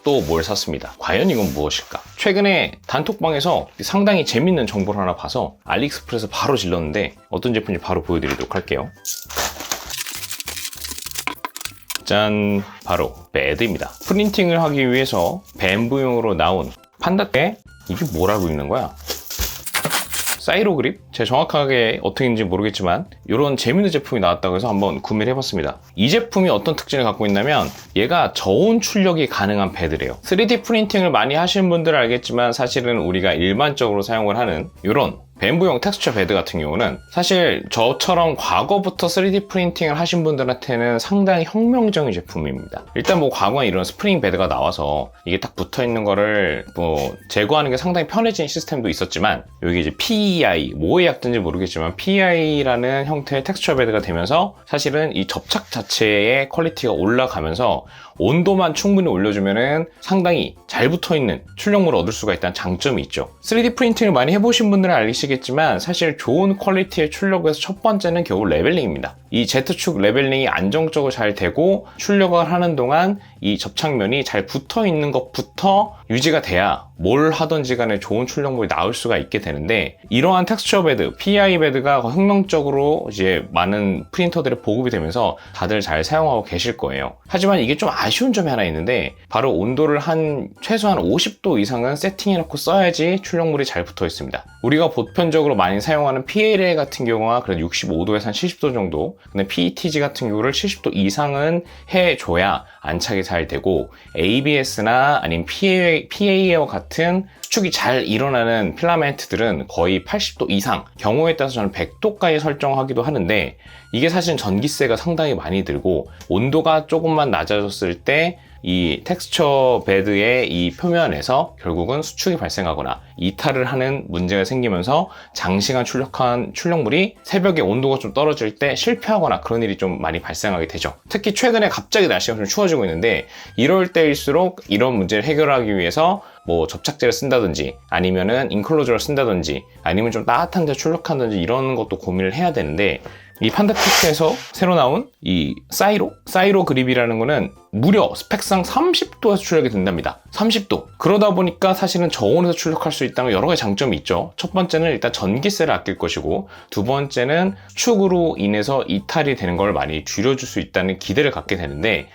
또 뭘 샀습니다. 과연 이건 무엇일까? 최근에 단톡방에서 상당히 재밌는 정보를 하나 봐서 알리익스프레스 바로 질렀는데 어떤 제품인지 바로 보여드리도록 할게요. 짠! 바로 베드입니다. 프린팅을 하기 위해서 뱀부용으로 나온 판다떼? 이게 뭐라고 읽는 거야? 사이로 그립? 제가 정확하게 어떻게인지 모르겠지만 이런 재밌는 제품이 나왔다고 해서 한번 구매를 해봤습니다. 이 제품이 어떤 특징을 갖고 있냐면 얘가 저온 출력이 가능한 패드래요. 3D 프린팅을 많이 하시는 분들은 알겠지만 사실은 우리가 일반적으로 사용을 하는 이런 뱀부용 텍스처 베드 같은 경우는 사실 저처럼 과거부터 3D 프린팅을 하신 분들한테는 상당히 혁명적인 제품입니다. 일단 뭐 과거에 이런 스프링 베드가 나와서 이게 딱 붙어 있는 거를 뭐 제거하는 게 상당히 편해진 시스템도 있었지만 여기 이제 PEI, 뭐의 약자인지 모르겠지만 PEI라는 형태의 텍스처 베드가 되면서 사실은 이 접착 자체의 퀄리티가 올라가면서 온도만 충분히 올려주면은 상당히 잘 붙어있는 출력물을 얻을 수가 있다는 장점이 있죠. 3D 프린팅을 많이 해보신 분들은 알겠지만 사실 좋은 퀄리티의 출력에서 첫 번째는 겨우 레벨링입니다. 이 Z축 레벨링이 안정적으로 잘 되고 출력을 하는 동안 이 접착면이 잘 붙어있는 것부터 유지가 돼야 뭘 하든지 간에 좋은 출력물이 나올 수가 있게 되는데 이러한 텍스처 베드, PI 베드가 혁명적으로 이제 많은 프린터들에 보급이 되면서 다들 잘 사용하고 계실 거예요. 하지만 이게 좀 아쉬운 점이 하나 있는데 바로 온도를 최소한 50도 이상은 세팅해놓고 써야지 출력물이 잘 붙어 있습니다. 우리가 보편적으로 많이 사용하는 PLA 같은 경우가 그래도 65도에서 한 70도 정도, 근데 PETG 같은 경우를 70도 이상은 해줘야 안착이 잘 되고 ABS나 아니면 PA와 같은 수축이 잘 일어나는 필라멘트들은 거의 80도 이상, 경우에 따라서 저는 100도까지 설정하기도 하는데 이게 사실 전기세가 상당히 많이 들고 온도가 조금만 낮아졌을 때 이 텍스처 베드의 이 표면에서 결국은 수축이 발생하거나 이탈을 하는 문제가 생기면서 장시간 출력한 출력물이 새벽에 온도가 좀 떨어질 때 실패하거나 그런 일이 좀 많이 발생하게 되죠. 특히 최근에 갑자기 날씨가 좀 추워지고 있는데 이럴 때일수록 이런 문제를 해결하기 위해서 뭐 접착제를 쓴다든지 아니면은 인클로저를 쓴다든지 아니면 좀 따뜻한 데 출력한다든지 이런 것도 고민을 해야 되는데 이 판다테크에서 새로 나온 이 사이로 그립이라는 거는 무려 스펙상 30도에서 출력이 된답니다. 30도. 그러다 보니까 사실은 저온에서 출력할 수 있다는 여러 가지 장점이 있죠. 첫 번째는 일단 전기세를 아낄 것이고 두 번째는 축으로 인해서 이탈이 되는 걸 많이 줄여줄 수 있다는 기대를 갖게 되는데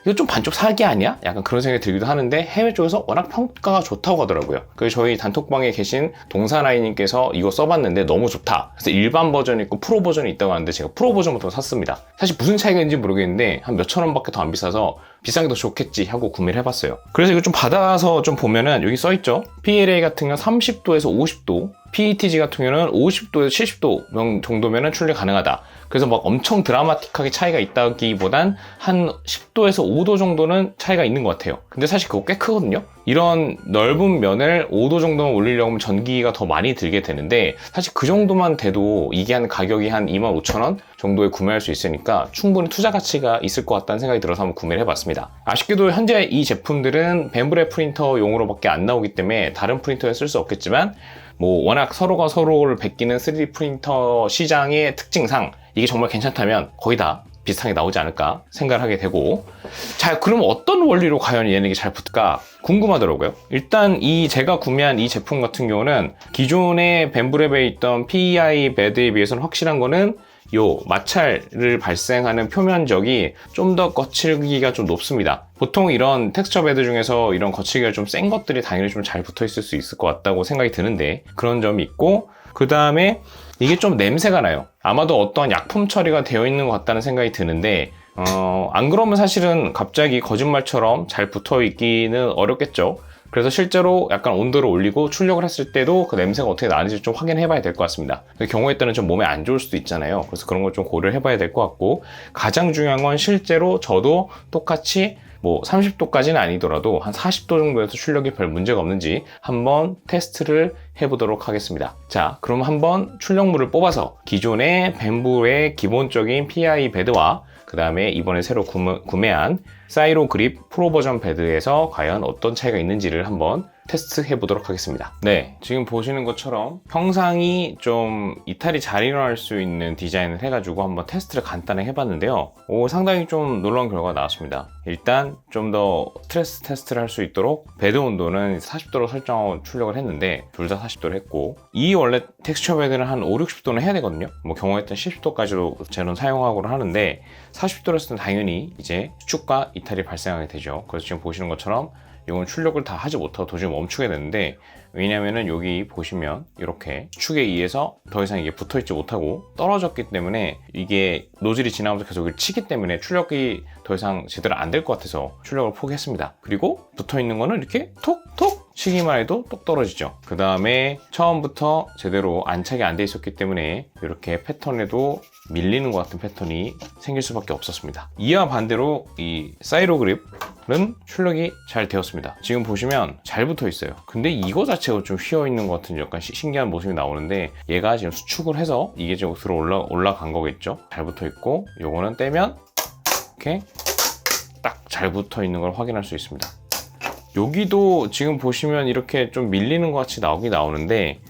이거 좀 반쪽 사기 아니야? 약간 그런 생각이 들기도 하는데 해외 쪽에서 워낙 평가가 좋다고 하더라고요. 그래서 저희 단톡방에 계신 동사나이님께서 이거 써봤는데 너무 좋다. 그래서 일반 버전이 있고 프로 버전이 있다고 하는데 제가 프로 버전부터 샀습니다. 사실 무슨 차이가 있는지 모르겠는데 한 몇천 원밖에 더 안 비싸서 비싼 게 더 좋겠지 하고 구매를 해봤어요. 그래서 이거 좀 받아서 좀 보면은 여기 써있죠. PLA 같은 경우는 30도에서 50도, PETG 같은 경우는 50도에서 70도 정도면은 출력 가능하다. 그래서 막 엄청 드라마틱하게 차이가 있다기보단 한 10도에서 5도 정도는 차이가 있는 것 같아요. 근데 사실 그거 꽤 크거든요. 이런 넓은 면을 5도 정도만 올리려고 하면 전기가 더 많이 들게 되는데 사실 그 정도만 돼도 이게 한 가격이 한 25,000원 정도에 구매할 수 있으니까 충분히 투자 가치가 있을 것 같다는 생각이 들어서 한번 구매를 해봤습니다. 아쉽게도 현재 이 제품들은 벤브레 프린터용으로밖에 안 나오기 때문에 다른 프린터에 쓸 수 없겠지만 뭐 워낙 서로가 서로를 베끼는 3D 프린터 시장의 특징상 이게 정말 괜찮다면 거의 다 비슷하게 나오지 않을까 생각을 하게 되고 자 그럼 어떤 원리로 과연 얘네가 잘 붙을까 궁금하더라고요. 일단 제가 구매한 이 제품 같은 경우는 기존의 벤브랩에 있던 PEI 베드에 비해서는 확실한 거는 요 마찰을 발생하는 표면적이 좀 더 거칠기가 좀 높습니다. 보통 이런 텍스처 베드 중에서 이런 거칠기가 좀 센 것들이 당연히 좀 잘 붙어 있을 수 있을 것 같다고 생각이 드는데 그런 점이 있고 그 다음에 이게 좀 냄새가 나요. 아마도 어떠한 약품 처리가 되어 있는 것 같다는 생각이 드는데 안 그러면 사실은 갑자기 거짓말처럼 잘 붙어 있기는 어렵겠죠. 그래서 실제로 약간 온도를 올리고 출력을 했을 때도 그 냄새가 어떻게 나는지 좀 확인해 봐야 될 것 같습니다. 경우에 따른 좀 몸에 안 좋을 수도 있잖아요. 그래서 그런 걸 좀 고려를 해봐야 될 것 같고 가장 중요한 건 실제로 저도 똑같이 뭐 30도까지는 아니더라도 한 40도 정도에서 출력이 별 문제가 없는지 한번 테스트를 해보도록 하겠습니다. 자, 그럼 한번 출력물을 뽑아서 기존의 벤브의 기본적인 PI 베드와 그 다음에 이번에 새로 구매한 사이로 그립 프로 버전 베드에서 과연 어떤 차이가 있는지를 한번 테스트 해보도록 하겠습니다. 네, 지금 보시는 것처럼 형상이 좀 이탈이 잘 일어날 수 있는 디자인을 해가지고 한번 테스트를 간단히 해봤는데요. 상당히 좀 놀라운 결과가 나왔습니다. 일단 좀 더 스트레스 테스트를 할 수 있도록 베드 온도는 40도로 설정하고 출력을 했는데 둘 다 40도를 했고, 이 원래 텍스처 베드는 한 5, 60도는 해야 되거든요. 뭐 경우에 따라 70도까지도 저는 사용하고는 하는데 40도로 했을 때 당연히 이제 수축과 이탈이 발생하게 되죠. 그래서 지금 보시는 것처럼 이건 출력을 다 하지 못하고 도저히 멈추게 되는데, 왜냐면은 여기 보시면 이렇게 수축에 의해서 더 이상 이게 붙어있지 못하고 떨어졌기 때문에 이게 노즐이 지나면서 계속 이걸 치기 때문에 출력이 더 이상 제대로 안 될 것 같아서 출력을 포기했습니다. 그리고 붙어있는 거는 이렇게 톡톡 치기만 해도 똑 떨어지죠. 그 다음에 처음부터 제대로 안착이 안 돼 있었기 때문에 이렇게 패턴에도 밀리는 것 같은 패턴이 생길 수밖에 없었습니다. 이와 반대로 이 사이로 그립은 출력이 잘 되었습니다. 지금 보시면 잘 붙어 있어요. 근데 이거 자체가 좀 휘어 있는 것 같은 약간 신기한 모습이 나오는데, 얘가 지금 수축을 해서 이게 지금 들어 올라간 거겠죠. 잘 붙어 있고, 요거는 떼면 이렇게 딱 잘 붙어 있는 걸 확인할 수 있습니다. 여기도 지금 보시면 이렇게 좀 밀리는 것 같이 나오는데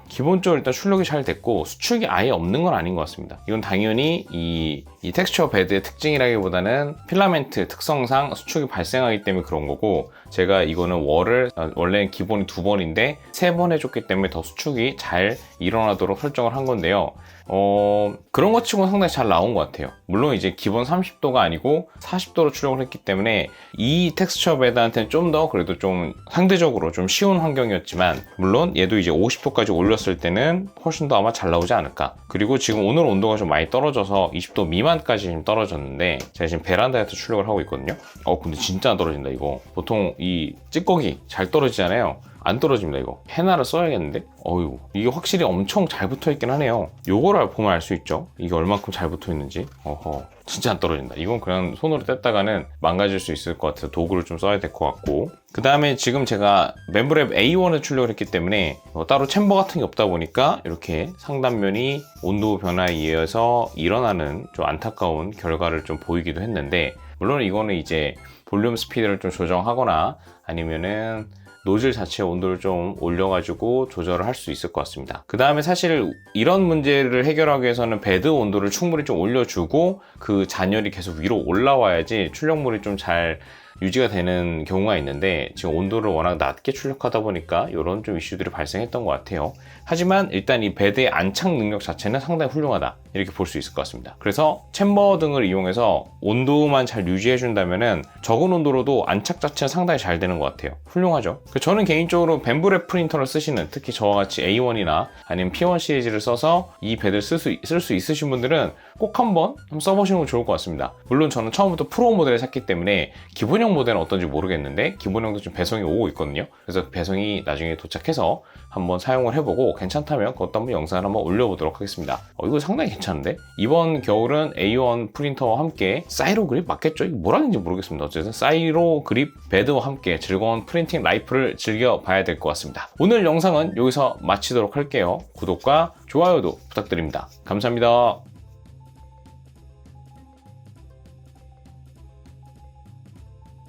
기본적으로 일단 출력이 잘 됐고 수축이 아예 없는 건 아닌 것 같습니다. 이건 당연히 이 텍스처 베드의 특징이라기보다는 필라멘트 특성상 수축이 발생하기 때문에 그런 거고, 제가 이거는 원래 기본이 2번인데 3번 해줬기 때문에 더 수축이 잘 일어나도록 설정을 한 건데요. 그런 것 치고는 상당히 잘 나온 것 같아요. 물론 이제 기본 30도가 아니고 40도로 출력을 했기 때문에 이 텍스처 베드한테는 좀 더 그래도 좀 상대적으로 좀 쉬운 환경이었지만, 물론 얘도 이제 50도까지 올렸을 때는 훨씬 더 아마 잘 나오지 않을까. 그리고 지금 오늘 온도가 좀 많이 떨어져서 20도 미만까지 지금 떨어졌는데, 제가 지금 베란다에서 출력을 하고 있거든요. 근데 진짜 안 떨어진다 이거. 보통 이 찌꺼기 잘 떨어지잖아요. 안 떨어집니다. 이거 헤나를 써야겠는데. 이게 확실히 엄청 잘 붙어있긴 하네요. 요거를 보면 알 수 있죠, 이게 얼만큼 잘 붙어있는지. 진짜 안 떨어진다. 이건 그냥 손으로 뗐다가는 망가질 수 있을 것 같아서 도구를 좀 써야 될 것 같고, 그 다음에 지금 제가 멤브랩 A1을 출력을 했기 때문에 따로 챔버 같은 게 없다 보니까 이렇게 상단면이 온도 변화에 의해서 일어나는 좀 안타까운 결과를 좀 보이기도 했는데, 물론 이거는 이제 볼륨 스피드를 좀 조정하거나 아니면은 노즐 자체 온도를 좀 올려가지고 조절을 할 수 있을 것 같습니다. 그 다음에 사실 이런 문제를 해결하기 위해서는 베드 온도를 충분히 좀 올려주고 그 잔열이 계속 위로 올라와야지 출력물이 좀 잘 유지가 되는 경우가 있는데, 지금 온도를 워낙 낮게 출력하다 보니까 이런 좀 이슈들이 발생했던 것 같아요. 하지만 일단 이 베드의 안착 능력 자체는 상당히 훌륭하다, 이렇게 볼 수 있을 것 같습니다. 그래서 챔버 등을 이용해서 온도만 잘 유지해 준다면은 적은 온도로도 안착 자체는 상당히 잘 되는 것 같아요. 훌륭하죠. 저는 개인적으로 밴브랩 프린터를 쓰시는, 특히 저와 같이 A1이나 아니면 P1 시리즈를 써서 이 베드를 쓸 수 있으신 분들은 꼭 한번 써보시는 거 좋을 것 같습니다. 물론 저는 처음부터 프로 모델을 샀기 때문에 기본형 모델은 어떤지 모르겠는데 기본형도 좀 배송이 오고 있거든요. 그래서 배송이 나중에 도착해서 한번 사용을 해보고 괜찮다면 그것도 한번 영상을 한번 올려보도록 하겠습니다. 이거 상당히 괜찮은데? 이번 겨울은 A1 프린터와 함께 사이로 그립 맞겠죠? 이거 뭐라는지 모르겠습니다. 어쨌든 사이로 그립 베드와 함께 즐거운 프린팅 라이프를 즐겨봐야 될 것 같습니다. 오늘 영상은 여기서 마치도록 할게요. 구독과 좋아요도 부탁드립니다. 감사합니다.